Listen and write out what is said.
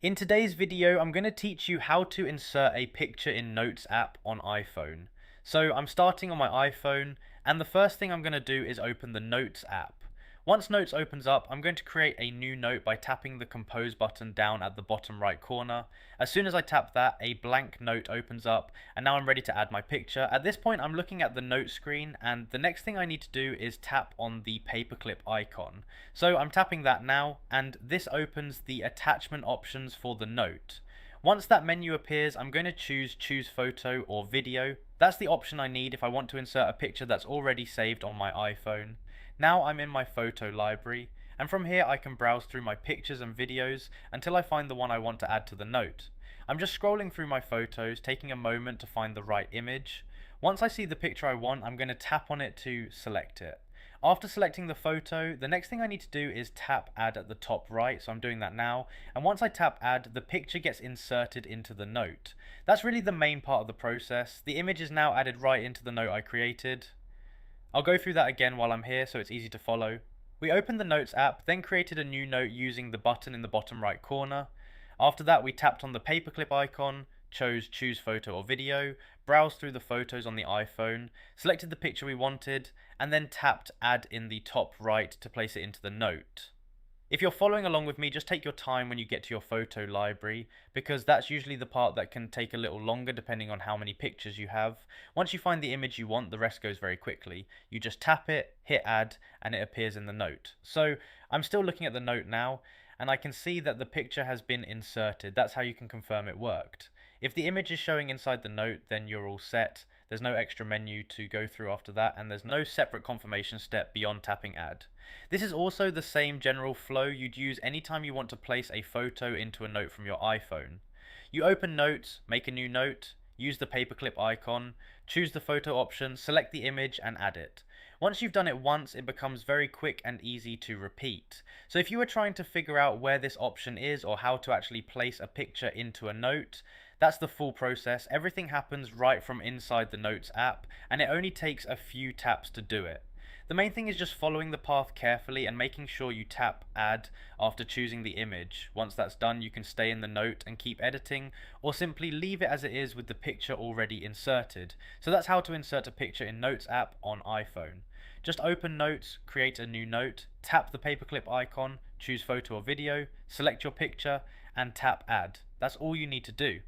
In today's video, I'm going to teach you how to insert a picture in Notes app on iPhone. So I'm starting on my iPhone, and the first thing I'm going to do is open the Notes app. Once Notes opens up, I'm going to create a new note by tapping the Compose button down at the bottom right corner. As soon as I tap that, a blank note opens up, and now I'm ready to add my picture. At this point, I'm looking at the note screen, and the next thing I need to do is tap on the paperclip icon. So I'm tapping that now, and this opens the attachment options for the note. Once that menu appears, I'm going to choose photo or video. That's the option I need if I want to insert a picture that's already saved on my iPhone. Now I'm in my photo library, and from here I can browse through my pictures and videos until I find the one I want to add to the note. I'm just scrolling through my photos, taking a moment to find the right image. Once I see the picture I want, I'm going to tap on it to select it. After selecting the photo, the next thing I need to do is tap add at the top right, so I'm doing that now, and once I tap add, the picture gets inserted into the note. That's really the main part of the process. The image is now added right into the note I created. I'll go through that again while I'm here so it's easy to follow. We opened the Notes app, then created a new note using the button in the bottom right corner. After that, we tapped on the paperclip icon, chose choose photo or video, browsed through the photos on the iPhone, selected the picture we wanted, and then tapped add in the top right to place it into the note. If you're following along with me, just take your time when you get to your photo library, because that's usually the part that can take a little longer depending on how many pictures you have. Once you find the image you want, the rest goes very quickly. You just tap it, hit add, and it appears in the note. So I'm still looking at the note now, and I can see that the picture has been inserted. That's how you can confirm it worked. If the image is showing inside the note, then you're all set. There's no extra menu to go through after that, and there's no separate confirmation step beyond tapping add. This is also the same general flow you'd use anytime you want to place a photo into a note from your iPhone. You open Notes, make a new note, use the paperclip icon, choose the photo option, select the image and add it. Once you've done it once, it becomes very quick and easy to repeat. So if you were trying to figure out where this option is or how to actually place a picture into a note, that's the full process. Everything happens right from inside the Notes app, and it only takes a few taps to do it. The main thing is just following the path carefully and making sure you tap add after choosing the image. Once that's done, you can stay in the note and keep editing, or simply leave it as it is with the picture already inserted. So that's how to insert a picture in Notes app on iPhone. Just open Notes, create a new note, tap the paperclip icon, choose photo or video, select your picture, and tap add. That's all you need to do.